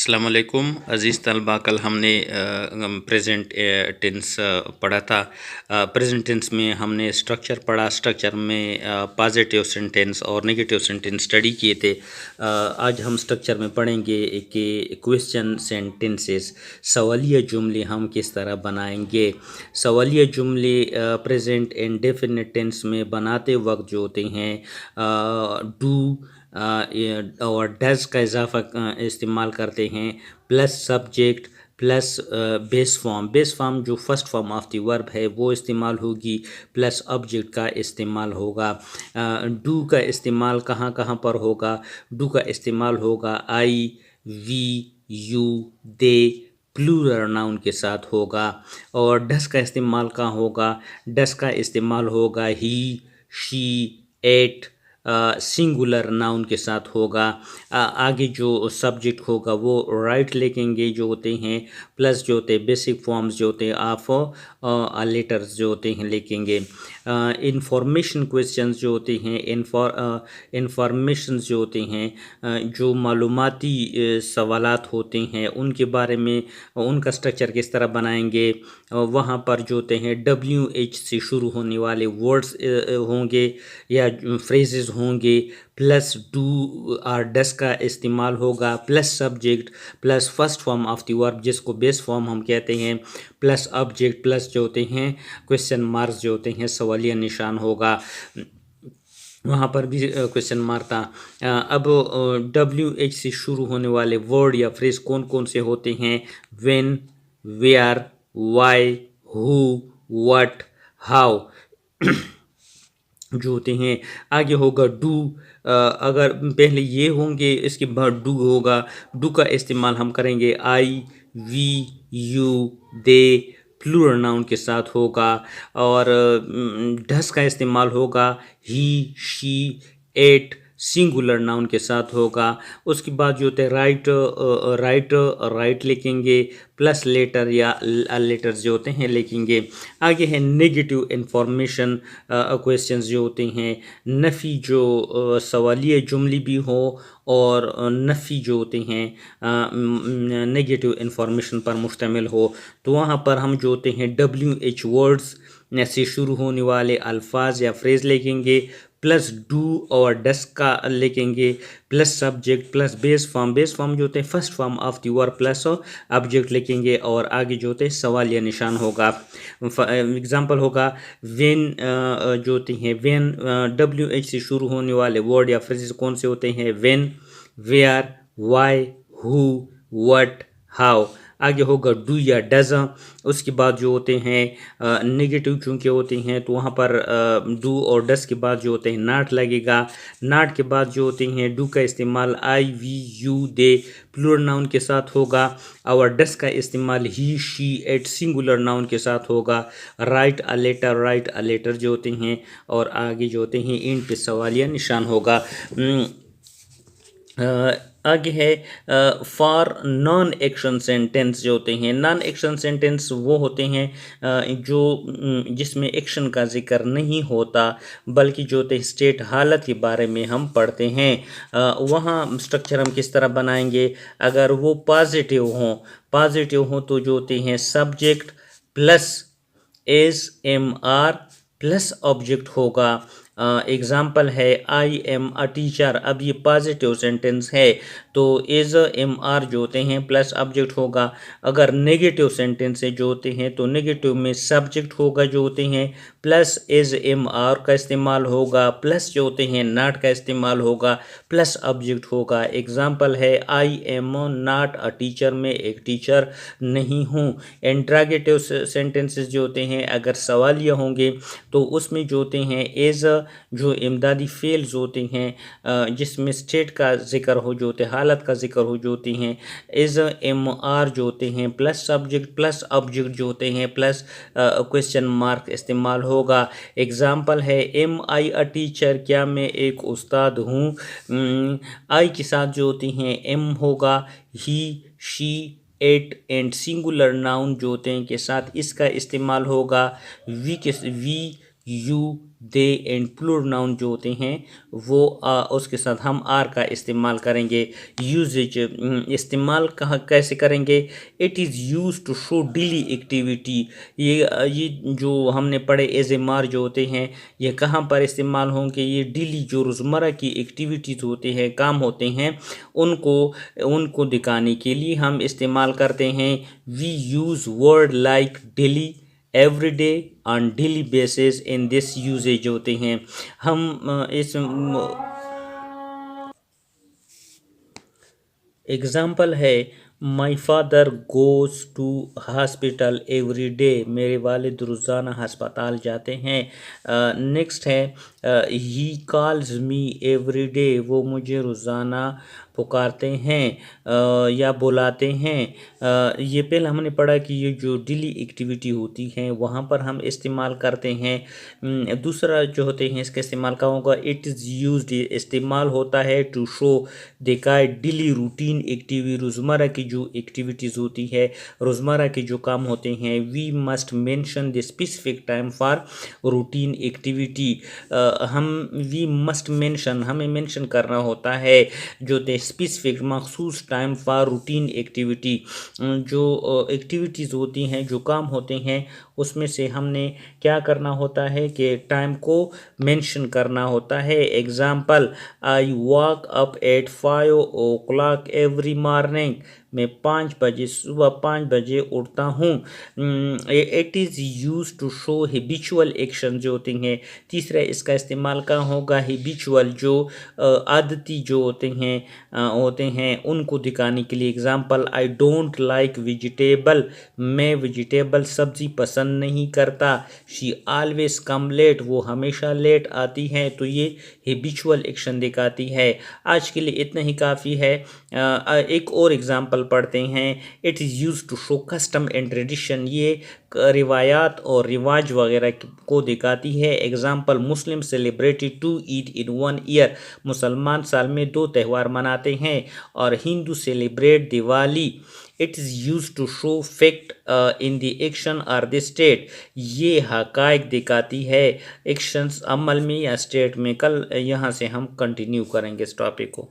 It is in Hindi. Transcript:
अस्सलाम वालेकुम अज़ीज़ तलबा। कल हमने प्रेजेंट टेंस पढ़ा था। प्रेजेंट टेंस में हमने स्ट्रक्चर पढ़ा, स्ट्रक्चर में पॉजिटिव सेंटेंस और नेगेटिव सेंटेंस स्टडी किए थे। आज हम स्ट्रक्चर में पढ़ेंगे कि क्वेश्चन सेंटेंसेस, सवालिया जुमले हम किस तरह बनाएंगे। सवालिया जुमले प्रेजेंट इंडेफिनिट टेंस में बनाते वक्त जो होते हैं डू और डज़ का इजाफा इस्तेमाल करते हैं, plus subject plus base form जो first form of the verb है वो इस्तेमाल होगी, प्लस ऑब्जेक्ट का इस्तेमाल होगा। डू का इस्तेमाल कहाँ कहाँ पर होगा? डू का इस्तेमाल होगा I, we, you, they, plural noun के साथ होगा। और डस का इस्तेमाल कहाँ होगा? डस का इस्तेमाल होगा he, she, it, singular noun के साथ होगा। आगे जो सब्जेक्ट होगा वो राइट लिखेंगे जो होते हैं, प्लस जो होते हैं बेसिक फॉर्म्स जो होते हैं ऑफ लेटर्स जो होते हैं लिखेंगे। इंफॉर्मेशन क्वेश्चंस जो होते हैं, इंफॉर्मेशन जो होते हैं, जो मालूमाती सवालात होते हैं उनके बारे में उनका स्ट्रक्चर किस तरह बनाएंगे। वहाँ पर जो होते हैं WH से शुरू होने वाले वर्ड्स होंगे या फ्रेजेस होंगे, प्लस डू और डस का इस्तेमाल होगा, plus subject plus first form of the verb जिसको बेस फॉर्म हम कहते हैं, प्लस ऑब्जेक्ट प्लस जो होते हैं क्वेश्चन मार्क्स जो होते हैं सवालिया निशान होगा। वहाँ पर भी क्वेश्चन मार्क था। अब WH से शुरू होने वाले वर्ड या फ्रेज कौन कौन से होते हैं? When, where, why, who, what, how जो होते हैं। आगे होगा डू। अगर पहले ये होंगे इसके बाद डू होगा। डू का इस्तेमाल हम करेंगे I, we, you, they, plural noun के साथ होगा। और डस का इस्तेमाल होगा he, she, it, singular noun के साथ होगा। उसके बाद जो होते हैं राइट लिखेंगे, प्लस लेटर या लेटर्स जो होते हैं लिखेंगे। आगे है नेगेटिव इंफॉर्मेशन क्वेश्चंस जो होते हैं, नफ़ी जो सवालिया जुमली भी हो और नफ़ी जो होते हैं नेगेटिव इंफॉर्मेशन पर मुश्तमिल हो, तो वहाँ पर हम जो होते हैं WH वर्ड्स से शुरू होने वाले अल्फाज या फ्रेज लिखेंगे, प्लस डू और डस का लिखेंगे, plus subject plus base form जो होते हैं first form of the verb plus object लिखेंगे और आगे जो होते हैं सवाल या निशान होगा। एग्जांपल होगा व्हेन जो होते हैं व्हेन WH से शुरू होने वाले वर्ड या फ्रेजेस कौन से होते हैं? When, where, why, who, what, how. आगे होगा डू या डज। उसके बाद जो होते हैं नेगेटिव चूँकि होते हैं तो वहाँ पर डू और डस के बाद जो होते हैं नाट लगेगा। नाट के बाद जो होते हैं डू का इस्तेमाल I, we, you, they plural noun के साथ होगा और डस का इस्तेमाल he, she, it singular noun के साथ होगा। राइट अ लेटर जो होते हैं और आगे जो होते हैं इन पे सवालिया निशान होगा। आगे है फॉर नॉन एक्शन सेंटेंस जो होते हैं। नॉन एक्शन सेंटेंस वो होते हैं जो जिसमें एक्शन का जिक्र नहीं होता बल्कि जो होते हैं स्टेट हालत के बारे में हम पढ़ते हैं। वहाँ स्ट्रक्चर हम किस तरह बनाएंगे? अगर वो पॉजिटिव हों तो जो होते हैं subject plus is am are plus object होगा। एग्जाम्पल है आई एम अ टीचर। अब ये पॉजिटिव सेंटेंस है तो एज एम आर जो होते हैं प्लस ऑब्जेक्ट होगा। अगर नेगेटिव सेंटेंस है जो होते हैं तो नेगेटिव में सब्जेक्ट होगा जो होते हैं, प्लस एज एम आर का इस्तेमाल होगा, प्लस जो होते हैं नॉट का इस्तेमाल होगा, प्लस ऑब्जेक्ट होगा। एग्जाम्पल है I am not a teacher, में एक टीचर नहीं हूँ। इंट्रागेटिव सेंटेंसेस जो होते हैं अगर सवालिया होंगे तो उसमें जो होते हैं एज जो इमदादी फेल्स होते हैं जिसमें स्टेट का जिक्र हो जो होते हैं हालत का जिक्र हो जो होती हैं, एज एम आर जो होते हैं प्लस सब्जेक्ट प्लस ऑब्जेक्ट जो होते हैं प्लस क्वेश्चन मार्क इस्तेमाल होगा। एग्जाम्पल है एम आई अ टीचर, क्या मैं एक उस्ताद हूँ। आई के साथ जो होती हैं एम होगा, he, she, it and singular noun जो होते हैं के साथ इसका इस्तेमाल होगा। We, you, they and plural noun जो होते हैं वो उसके साथ हम आर का इस्तेमाल करेंगे। यूजेज इस्तेमाल कहाँ कैसे करेंगे? It is use to show daily activity. ये जो हमने पढ़े एज ए मार जो होते हैं ये कहाँ पर इस्तेमाल होंगे? ये डेली जो रोज़मर्रा की एक्टिविटीज़ होते हैं, काम होते हैं, उनको उनको दिखाने के लिए हम इस्तेमाल करते हैं। We use word like daily, everyday, on daily basis in this usages होते हैं। हम इस एग्ज़ाम्पल है my father goes to hospital every day. मेरे वालिद रोज़ाना हस्पताल जाते हैं। नेक्स्ट है he calls me every day. वो मुझे रोज़ाना पुकारते हैं या बुलाते हैं। ये पहले हमने पढ़ा कि ये जो डेली एक्टिविटी होती हैं वहाँ पर हम इस्तेमाल करते हैं। दूसरा जो होते हैं इसका इस्तेमाल का होगा इट इज़ यूज्ड। इस्तेमाल होता है टू शो दिखाए डेली रूटीन एक्टिविटी। रोज़मर्रा की जो एक्टिविटीज़ होती है, रोज़मर्रा के जो काम होते हैं। We must mention the specific time for routine activity. हम वी मस्ट मेंशन हमें मेंशन करना होता है जो स्पेसिफिक मखसूस टाइम फॉर रूटीन एक्टिविटी। जो एक्टिविटीज़ होती हैं, जो काम होते हैं, उसमें से हमने क्या करना होता है कि टाइम को मेंशन करना होता है। Example I walk up at 5 o'clock every morning. मैं 5 बजे सुबह 5 बजे उठता हूँ। It is use to show habitual action जो होते हैं। तीसरा इसका इस्तेमाल का होगा हैबिचुअल जो आदती जो होते हैं उनको दिखाने के लिए। Example I don't like vegetable. मैं वेजिटेबल सब्ज़ी पसंद नहीं करता। She always come late. वो हमेशा लेट आती हैं। तो ये हैबिचुअल एक्शन दिखाती है। आज के लिए इतना ही काफ़ी है। एक और एग्जांपल पढ़ते हैं। It is use to show custom and tradition. ये रिवायात और रिवाज वगैरह को दिखाती है। Example Muslim celebrated 2 Eid in 1 year. मुसलमान साल में 2 त्यौहार मनाते हैं। और Hindu celebrate Diwali. It is use to show fact in the action और द स्टेट। ये हकायक दिखाती है एक्शंस अमल में या स्टेट में। कल यहाँ से हम कंटिन्यू करेंगे इस टॉपिक को।